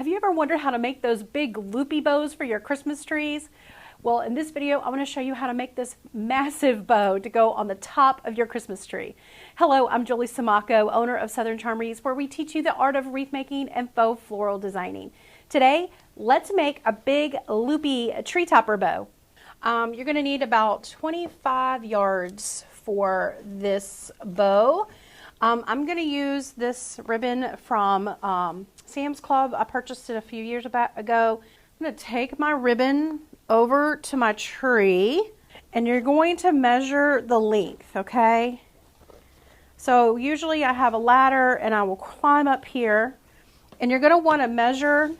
Have you ever wondered how to make those big loopy bows for your Christmas trees? Well, in this video, I want to show you how to make this massive bow to go on the top of your Christmas tree. Hello, I'm Julie Samaco, owner of Southern Charm Wreaths, where we teach you the art of wreath making and faux floral designing. Today, let's make a big loopy tree topper bow. You're going to need about 25 yards for this bow. I'm going to use this ribbon from Sam's Club. I purchased it a few years ago. I'm going to take my ribbon over to my tree and you're going to measure the length, okay? So usually I have a ladder and I will climb up here, and you're going to want to measure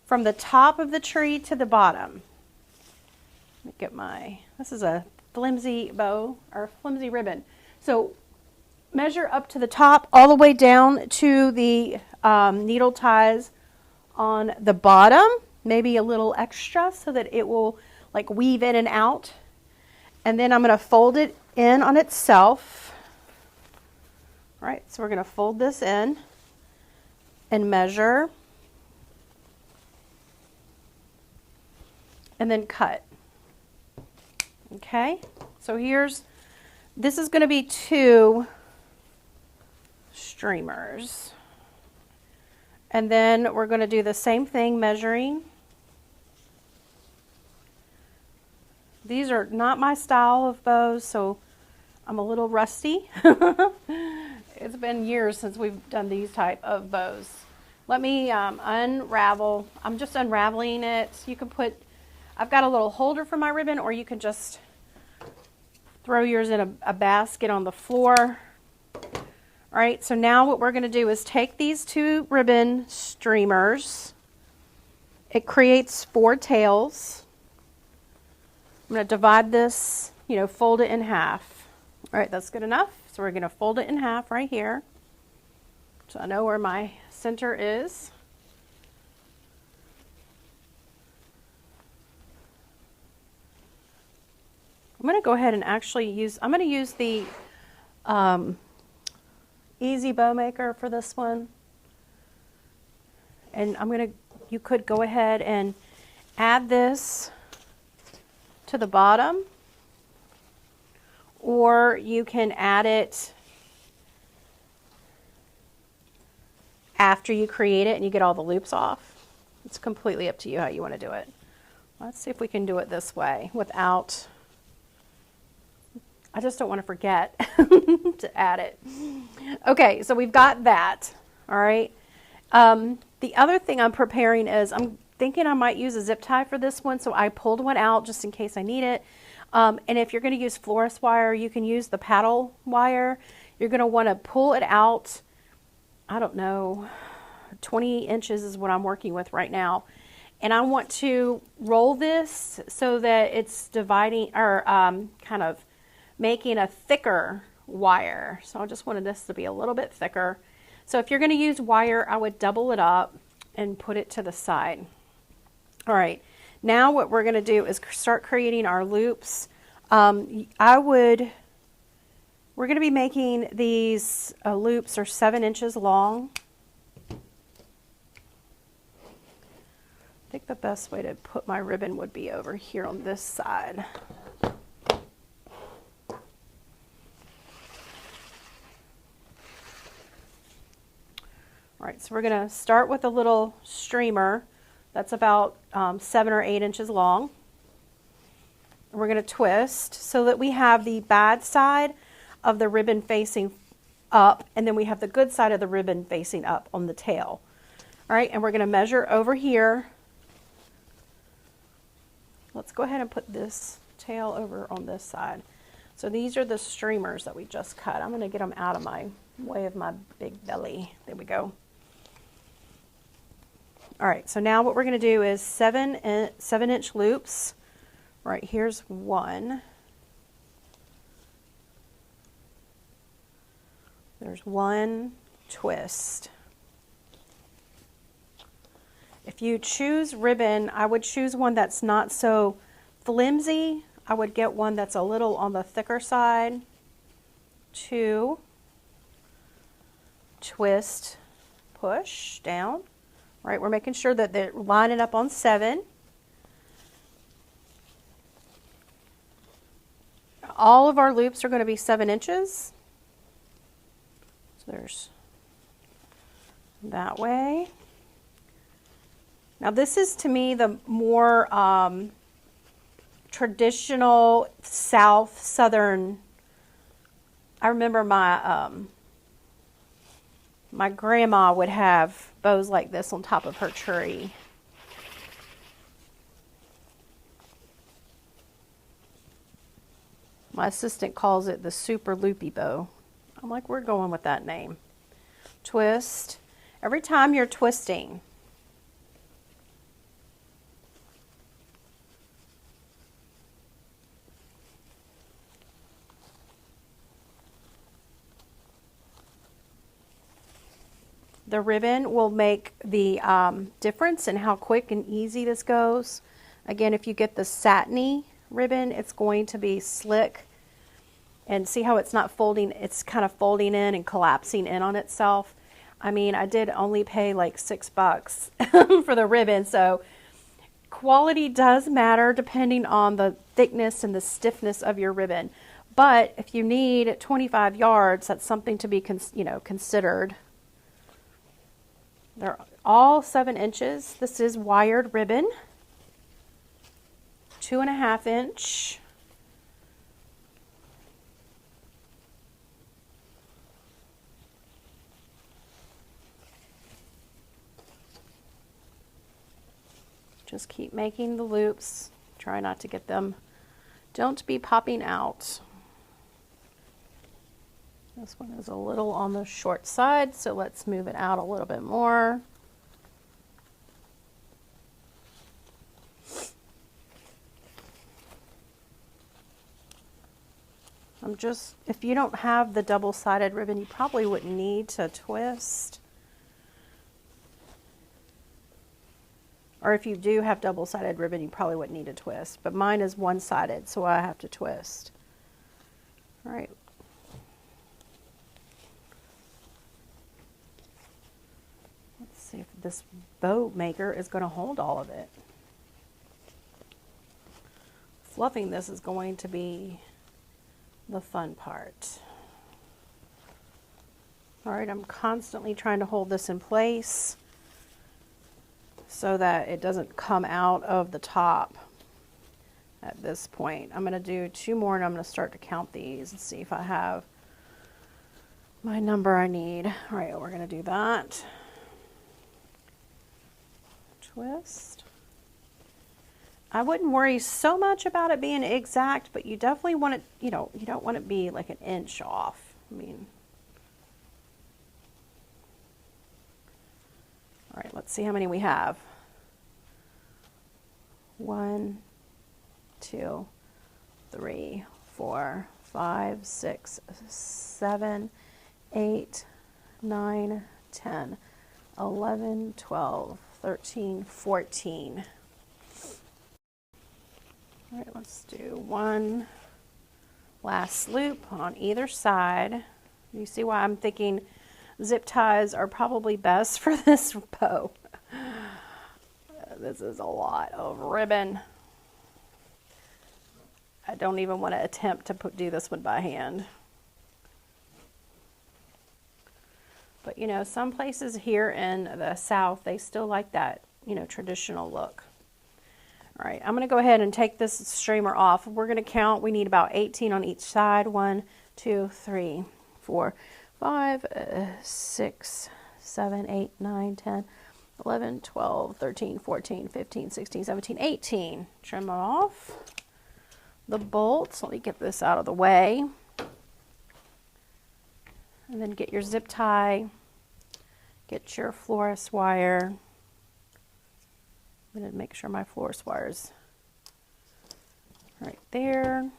from the top of the tree to the bottom. Let me get this is a flimsy bow or flimsy ribbon. So measure up to the top all the way down to the needle ties on the bottom, maybe a little extra so that it will like weave in and out. And then I'm going to fold it in on itself. All right, so we're going to fold this in and measure and then cut. Okay, so this is going to be 2 streamers. And then we're going to do the same thing, measuring. These are not my style of bows, so I'm a little rusty. It's been years since we've done these type of bows. Let me unravel. I'm just unraveling it. You can I've got a little holder for my ribbon, or you can just throw yours in a basket on the floor. All right, so now what we're going to do is take these 2 ribbon streamers. It creates 4 tails. I'm going to divide this, fold it in half. All right, that's good enough. So we're going to fold it in half right here. So I know where my center is. I'm going to go ahead and I'm going to use the Easy Bow Maker for this one. And you could go ahead and add this to the bottom, or you can add it after you create it and you get all the loops off. It's completely up to you how you want to do it. Let's see if we can do it this way without, I just don't want to forget to add it. Okay, so we've got that. All right. The other thing I'm preparing is I'm thinking I might use a zip tie for this one, so I pulled one out just in case I need it. And if you're going to use florist wire, you can use the paddle wire. You're going to want to pull it out, I don't know, 20 inches is what I'm working with right now. And I want to roll this so that it's dividing, or kind of making a thicker wire. So I just wanted this to be a little bit thicker. So if you're going to use wire, I would double it up and put it to the side. All right, now what we're going to do is start creating our loops. We're going to be making these loops are 7 inches long. I think the best way to put my ribbon would be over here on this side. All right, so we're going to start with a little streamer that's about 7 or 8 inches long. We're going to twist so that we have the bad side of the ribbon facing up, and then we have the good side of the ribbon facing up on the tail. All right, and we're going to measure over here. Let's go ahead and put this tail over on this side. So these are the streamers that we just cut. I'm going to get them out of my way of my big belly. There we go. All right, so now what we're going to do is 7-inch loops. Right, here's 1. There's 1 twist. If you choose ribbon, I would choose one that's not so flimsy. I would get one that's a little on the thicker side. 2, twist, push down. right? We're making sure that they're lining up on 7. All of our loops are going to be 7 inches. So there's that way. Now this is to me the more traditional southern. I remember my grandma would have bows like this on top of her tree. My assistant calls it the super loopy bow. I'm like, we're going with that name. Twist. Every time you're twisting, the ribbon will make the difference in how quick and easy this goes. Again, if you get the satiny ribbon, it's going to be slick. And see how it's not folding, it's kind of folding in and collapsing in on itself. I mean, I did only pay like $6 for the ribbon, so quality does matter depending on the thickness and the stiffness of your ribbon. But if you need 25 yards, that's something to be considered. They're all 7 inches. This is wired ribbon, 2.5 inch. Just keep making the loops. Try not to get them, don't be popping out. This one is a little on the short side, so let's move it out a little bit more. If you don't have the double-sided ribbon, you probably wouldn't need to twist. Or if you do have double-sided ribbon, you probably wouldn't need to twist. But mine is one-sided, so I have to twist. All right. Let's see if this bow maker is going to hold all of it. Fluffing this is going to be the fun part. All right, I'm constantly trying to hold this in place so that it doesn't come out of the top at this point. I'm going to do 2 more and I'm going to start to count these and see if I have my number I need. All right, we're going to do that. Twist. I wouldn't worry so much about it being exact, but you definitely want it, you don't want it to be like an inch off. I mean, all right, let's see how many we have. 1, 2, 3, 4, 5, 6, 7, 8, 9, 10, 11, 12, 13, 14. All right, let's do one last loop on either side. You see why I'm thinking zip ties are probably best for this bow. This is a lot of ribbon. I don't even want to attempt to do this one by hand. But you know, some places here in the South, they still like that, traditional look. All right, I'm going to go ahead and take this streamer off. We're going to count. We need about 18 on each side. 1, 2, 3, 4, 5, 6, 7, 8, 9, 10, 11, 12, 13, 14, 15, 16, 17, 18. Trim it off. The bolts, let me get this out of the way. And then get your zip tie. Get your florist wire. I'm going to make sure my florist wire's right there.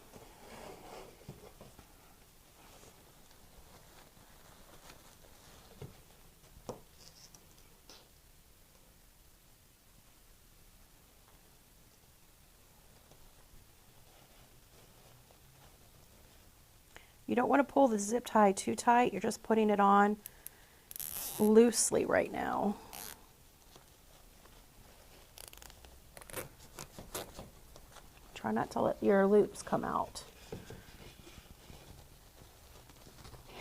You don't want to pull the zip tie too tight. You're just putting it on loosely right now. Try not to let your loops come out.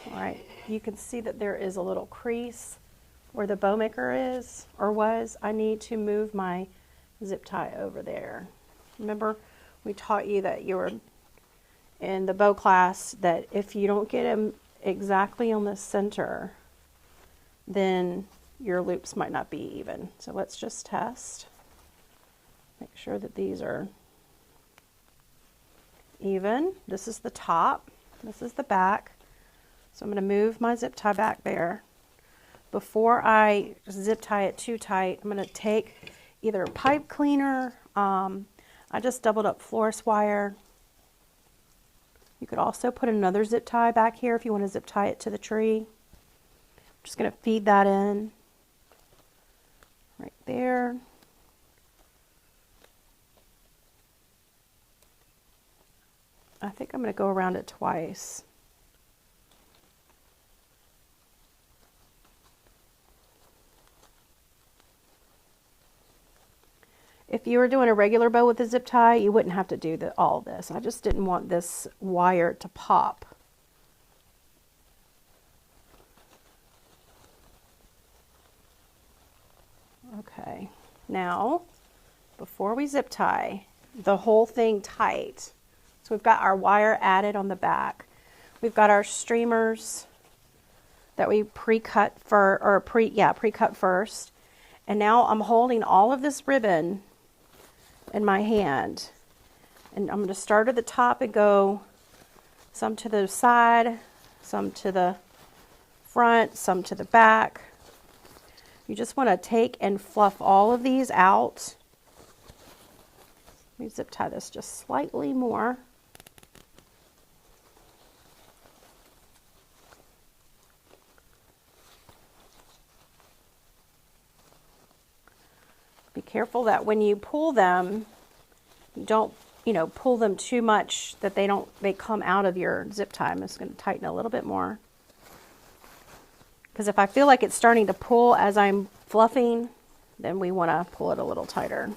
All right, you can see that there is a little crease where the bow maker is, or was. I need to move my zip tie over there. Remember, we taught you that you were in the bow class that if you don't get them exactly on the center, then your loops might not be even. So let's just test. Make sure that these are even. This is the top, this is the back. So I'm going to move my zip tie back there. Before I zip tie it too tight, I'm going to take either a pipe cleaner. I just doubled up florist wire. You could also put another zip tie back here if you want to zip tie it to the tree. I'm just going to feed that in right there. I think I'm going to go around it twice. If you were doing a regular bow with a zip tie, you wouldn't have to do all this. I just didn't want this wire to pop. Okay, now before we zip tie the whole thing tight, so we've got our wire added on the back. We've got our streamers that we pre-cut pre-cut first. And now I'm holding all of this ribbon in my hand, and I'm going to start at the top and go some to the side, some to the front, some to the back. You just want to take and fluff all of these out. Let me zip tie this just slightly more. Be careful that when you pull them, don't, pull them too much that they come out of your zip tie. I'm just going to tighten a little bit more. Because if I feel like it's starting to pull as I'm fluffing, then we want to pull it a little tighter.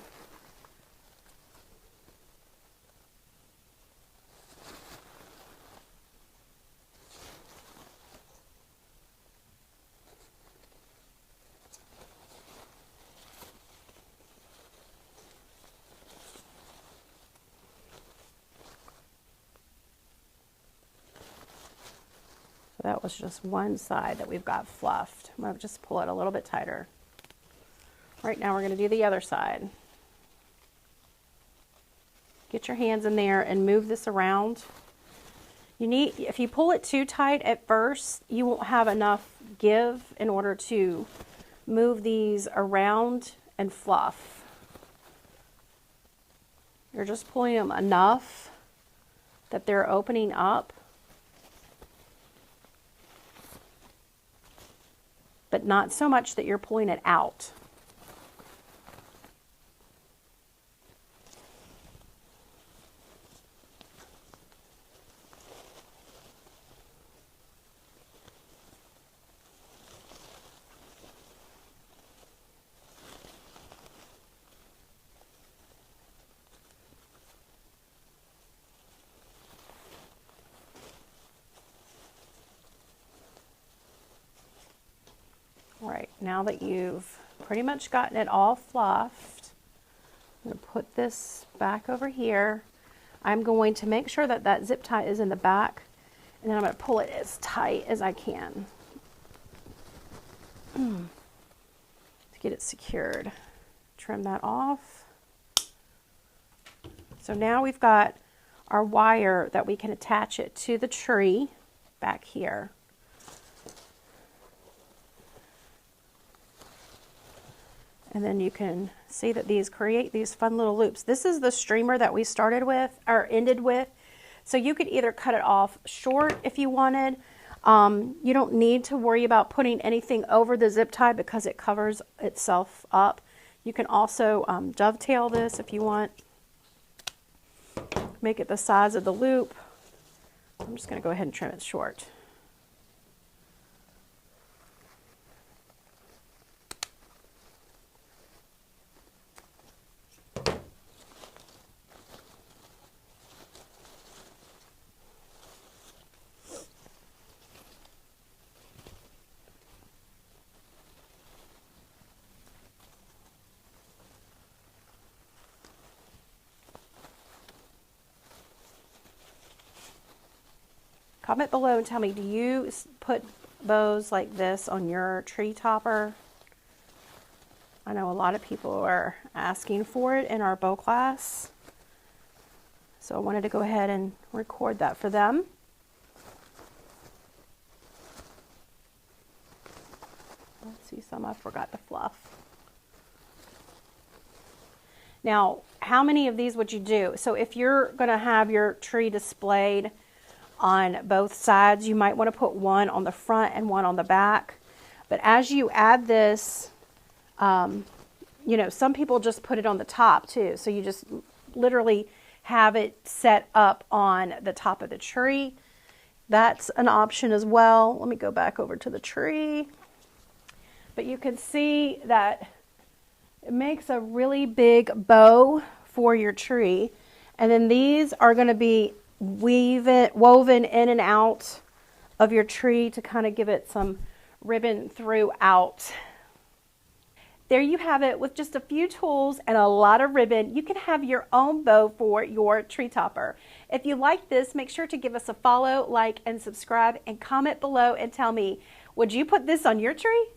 That was just one side that we've got fluffed. I'm going to just pull it a little bit tighter. Right now we're going to do the other side. Get your hands in there and move this around. If you pull it too tight at first, you won't have enough give in order to move these around and fluff. You're just pulling them enough that they're opening up, but not so much that you're pulling it out. All right, now that you've pretty much gotten it all fluffed, I'm going to put this back over here. I'm going to make sure that that zip tie is in the back, and then I'm going to pull it as tight as I can to get it secured. Trim that off. So now we've got our wire that we can attach it to the tree back here. And then you can see that these create these fun little loops. This is the streamer that we started with, or ended with. So you could either cut it off short if you wanted. You don't need to worry about putting anything over the zip tie because it covers itself up. You can also dovetail this if you want. Make it the size of the loop. I'm just going to go ahead and trim it short. Comment below and tell me, do you put bows like this on your tree topper? I know a lot of people are asking for it in our bow class. So I wanted to go ahead and record that for them. Let's see, some I forgot to fluff. Now, how many of these would you do? So if you're going to have your tree displayed on both sides, you might want to put one on the front and one on the back. But as you add this, you know, some people just put it on the top too. So you just literally have it set up on the top of the tree. That's an option as well. Let me go back over to the tree. But you can see that it makes a really big bow for your tree. And then these are going to be woven in and out of your tree to kind of give it some ribbon throughout. There you have it. With just a few tools and a lot of ribbon, you can have your own bow for your tree topper. If you like this, make sure to give us a follow, like, and subscribe, and comment below and tell me, would you put this on your tree?